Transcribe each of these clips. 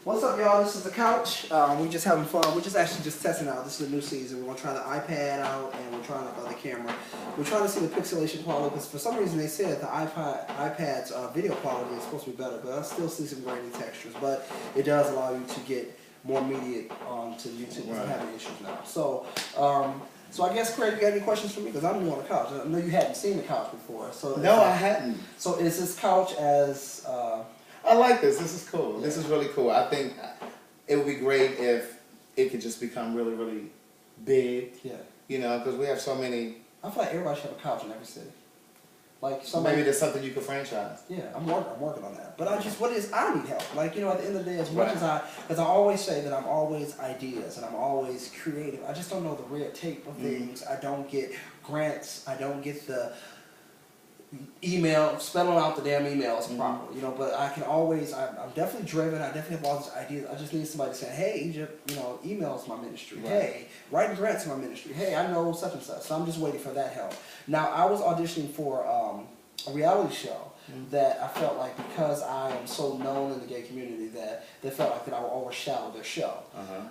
What's up, y'all? This is The Couch. We just having fun. We're just actually just testing out. This is a new season. We're going to try the iPad out, and we're trying the other camera. We're trying to see the pixelation quality, because for some reason they said the iPad's video quality is supposed to be better, but I still see some grainy textures. But it does allow you to get more immediate onto YouTube. Right. I'm having issues now. So I guess, Craig, you got any questions for me? Because I'm new on the couch. I know you hadn't seen the couch before. So no, I hadn't. So is this couch as... I like this. This is cool. Yeah. This is really cool. I think it would be great if it could just become really, really big. Yeah. You know, because we have so many... I feel like everybody should have a couch in every city. Like somebody, maybe there's something you could franchise. Yeah, I'm working on that. But I need help. Like, you know, at the end of the day, as much as because I always say that I'm always ideas and I'm always creative. I just don't know the red tape of things. I don't get grants. I don't get the email, spelling out the damn emails properly, you know, but I can always, I'm definitely driven, I definitely have all these ideas. I just need somebody to say, hey, Egypt, you know, emails my ministry. Right. Hey, writing grants to my ministry. Hey, I know such and such. So I'm just waiting for that help. Now, I was auditioning for a reality show that I felt like, because I am so known in the gay community, that they felt like that I would overshadow their show.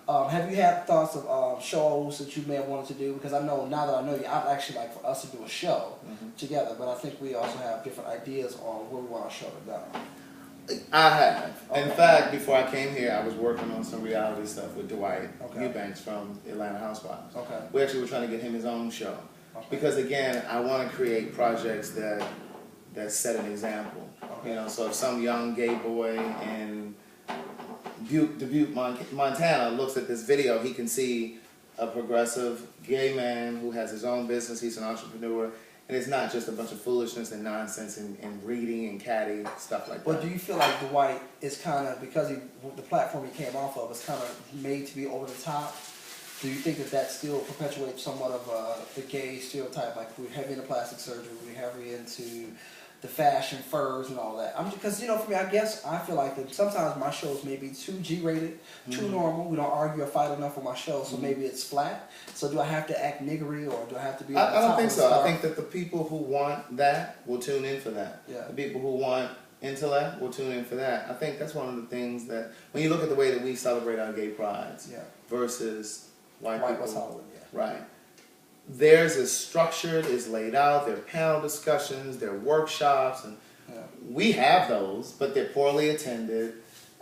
Have you had thoughts of shows that you may have wanted to do? Because I know, now that I know you, I'd actually like for us to do a show together, but I think we also have different ideas on where we want our show to go. I have. Okay. In fact, before I came here, I was working on some reality stuff with Dwight Eubanks from Atlanta Housewives. Okay. We actually were trying to get him his own show. Okay. Because again, I want to create projects that set an example. Okay. You know, so if some young gay boy in Dubuque, Montana looks at this video, he can see a progressive gay man who has his own business, he's an entrepreneur, and it's not just a bunch of foolishness and nonsense and reading and catty, stuff like that. But do you feel like Dwight is kind of, because the platform he came off of is kind of made to be over the top? Do you think that still perpetuates somewhat of the gay stereotype, like we're heavy into plastic surgery, we're heavy into the fashion, furs, and all that? Because, you know, for me, I guess I feel like that sometimes my shows may be too G-rated, too normal. We don't argue or fight enough on my show, so maybe it's flat. So do I have to act niggery, or do I have to be I don't think so. I think that the people who want that will tune in for that. Yeah. The people who want intellect will tune in for that. I think that's one of the things that, when you look at the way that we celebrate our gay prides versus white people. West Hollywood, right. Theirs is structured, is laid out, there are panel discussions, there are workshops, and we have those, but they're poorly attended.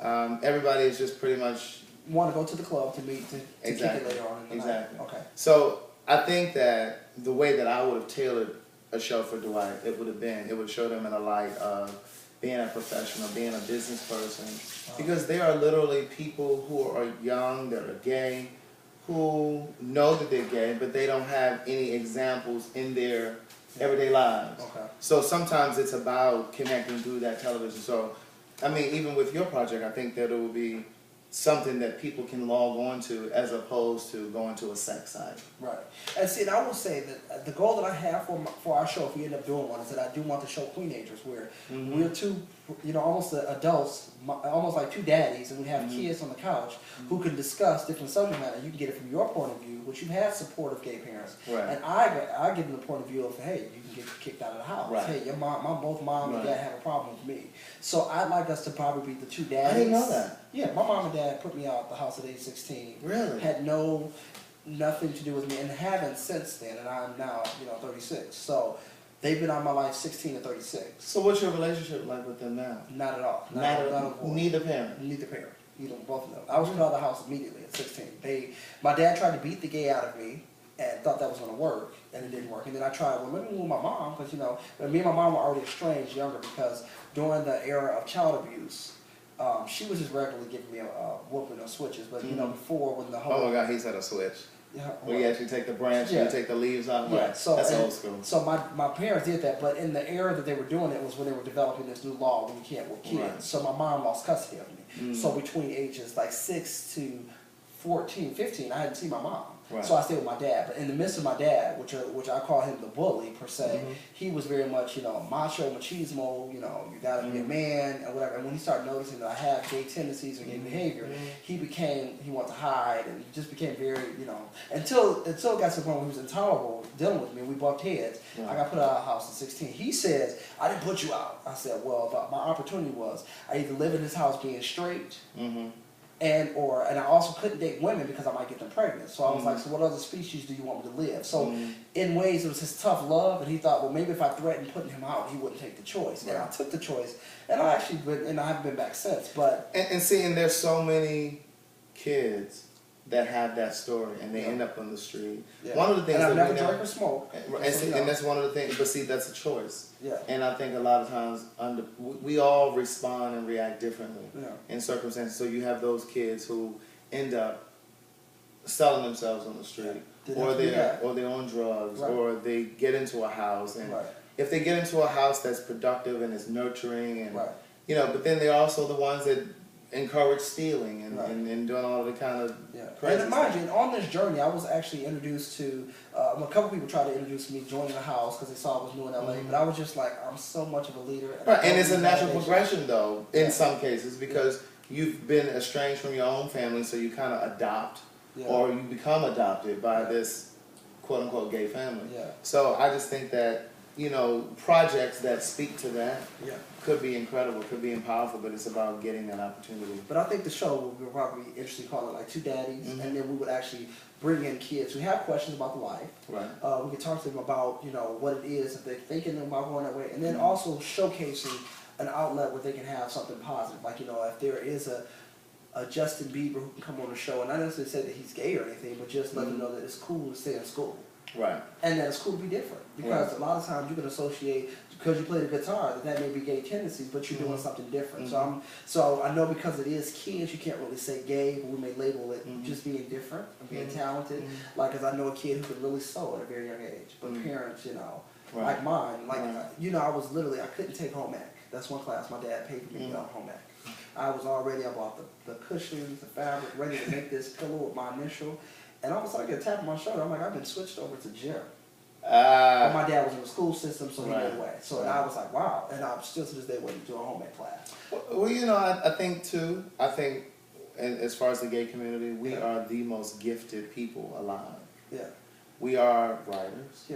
Everybody is just pretty much... want to go to the club to meet, to kick it later on in the night. Okay. So I think that the way that I would have tailored a show for Dwight, it would show them in a light of being a professional, being a business person, because they are literally people who are young, that are gay, who know that they're gay, but they don't have any examples in their everyday lives. Okay. So sometimes it's about connecting through that television. So, I mean, even with your project, I think that it will be something that people can log on to, as opposed to going to a sex site. Right. And see, and I will say that the goal that I have for our show, if we end up doing one, is that I do want to show Queenagers, where we're two, you know, almost adults, almost like two daddies, and we have kids on the couch who can discuss different subject matter. You can get it from your point of view, which you've had supportive gay parents, and I give them the point of view of, hey, you can get kicked out of the house. Right. Hey, your both mom and dad have a problem with me. So I'd like us to probably be the two daddies. I didn't know that. Yeah, my mom and dad put me out of the house at age 16. Really? Had nothing to do with me, and haven't since then, and I'm now, you know, 36. So they've been out of my life 16 to 36. So what's your relationship like with them now? Not at all. Neither parent? Neither parent. Either, both of them. I was put out of the house immediately at 16. My dad tried to beat the gay out of me and thought that was going to work, and it didn't work. And then I tried, well, let me move my mom, because, you know, me and my mom were already estranged younger, because during the era of child abuse, she was just regularly giving me a whooping or switches, but you know, before when the whole... Oh my God, he said a switch. Yeah, well, you actually take the branch, you take the leaves out. Yeah, so that's old school. So my parents did that, but in the era that they were doing it was when they were developing this new law when you can't with kids. Right. So my mom lost custody of me. So between ages like 6 to 14, 15, I hadn't seen my mom. Right. So I stayed with my dad. But in the midst of my dad, which I call him the bully per se, he was very much, you know, macho, machismo, you know, you gotta be a man and whatever. And when he started noticing that I have gay tendencies or gay behavior, he wanted to hide, and he just became very, you know, until it got to the point where he was intolerable dealing with me. We bumped heads. I got put out of the house at 16. He says, I didn't put you out. I said, well, my opportunity was I either live in this house being straight, And I also couldn't date women because I might get them pregnant. So I was like, so what other species do you want me to live? So in ways it was his tough love, and he thought, well, maybe if I threatened putting him out, he wouldn't take the choice. And I took the choice, and I haven't been back since. But and there's so many kids that have that story, and they end up on the street. Yeah. One of the things and I've that never drank or smoked. And that's one of the things. But see, that's a choice. Yeah. And I think a lot of times we all respond and react differently in circumstances. So you have those kids who end up selling themselves on the street, or they're on drugs, or they get into a house, and if they get into a house that's productive and is nurturing, and but then they're also the ones that encourage stealing and doing all of the kind of crazy and mind you, on this journey, I was actually introduced to a couple people tried to introduce me joining the house because they saw I was new in LA, but I was just like, I'm so much of a leader. And it's a natural progression though, in some cases, because you've been estranged from your own family, so you kind of adopt or you become adopted by this quote unquote gay family. So I just think that projects that speak to that could be incredible, could be powerful, but it's about getting that opportunity. But I think the show would probably be interesting, call it like Two Daddies, and then we would actually bring in kids who have questions about the life. We could talk to them about what it is if they're thinking about going that way, and then also showcasing an outlet where they can have something positive. Like if there is a Justin Bieber who can come on the show, and not necessarily say that he's gay or anything, but just let them know that it's cool to stay in school. And that it's cool to be different. Because a lot of times you can associate, because you play the guitar, that may be gay tendencies, but you're doing something different. So I know because it is kids, you can't really say gay, but we may label it just being different and being talented. Like, because I know a kid who could really sew at a very young age. But parents, like mine, I couldn't take home ec. That's one class my dad paid for me to get on home ec. I bought the cushions, the fabric, ready to make this pillow with my initial. And all of a sudden I get a tap on my shoulder. I'm like, I've been switched over to gym. But my dad was in the school system, so he went away. So I was like, wow. And I'm still to this day waiting to do a home ec class. Well, I think too, and as far as the gay community, we are the most gifted people alive. We are writers.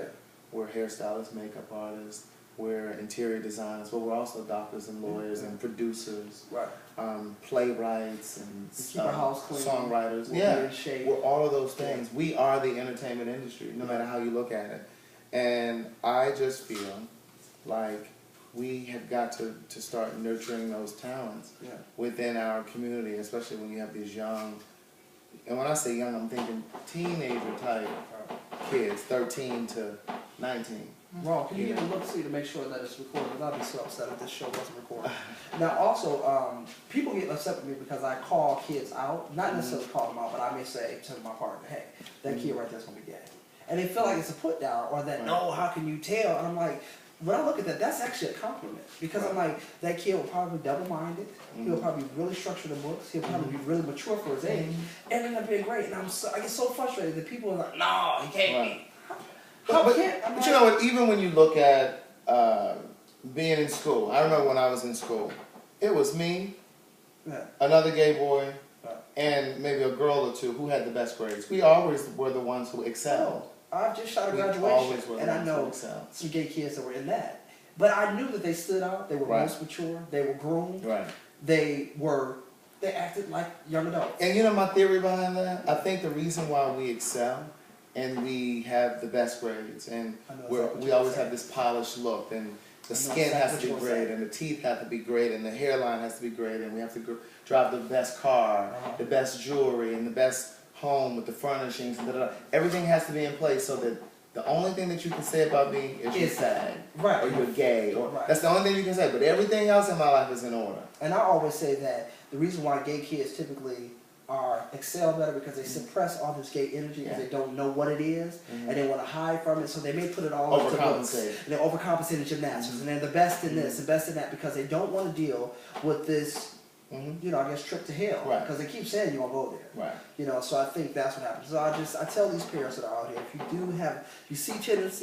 We're hairstylists, makeup artists. We're interior designers, but we're also doctors and lawyers and producers, playwrights and keep our house clean, songwriters. We're all of those things. We are the entertainment industry, no matter how you look at it. And I just feel like we have got to start nurturing those talents within our community, especially when you have these young, and when I say young, I'm thinking teenager type kids, 13 to 19. Ron, can you give a look see to make sure that it's recorded? I'd be so upset if this show wasn't recorded. Now, also, people get upset with me because I call kids out, not necessarily call them out, but I may say to my partner, hey, that kid right there's going to be gay. And they feel like it's a put down, or that, no, how can you tell? And I'm like, when I look at that, that's actually a compliment. Because I'm like, that kid will probably be double-minded. He'll probably really structure the books. He'll probably be really mature for his age. And end up being great. And I get so frustrated that people are like, no, he can't be. But you know what, even when you look at being in school, I remember when I was in school, it was me, another gay boy, and maybe a girl or two who had the best grades. We always were the ones who excelled. I've just shot a graduation, and I know some gay kids that were in that. But I knew that they stood out, they were most mature, they were groomed, they acted like young adults. And my theory behind that, I think the reason why we excel and we have the best grades, and we always have this polished look, and the skin has to be great, and the teeth have to be great, and the hairline has to be great, and we have to drive the best car, the best jewelry, and the best home with the furnishings, and everything has to be in place so that the only thing that you can say about me is you're sad, or you're gay, or that's the only thing you can say, but everything else in my life is in order. And I always say that the reason why gay kids typically excel better because they suppress all this gay energy because they don't know what it is and they want to hide from it, so they may put it all into books and they overcompensate in gymnastics and they're the best in this, the best in that, because they don't want to deal with this I guess trip to hell, because they keep saying you're gonna go there, so I think that's what happens. So I tell these parents that are out here, if you see tendency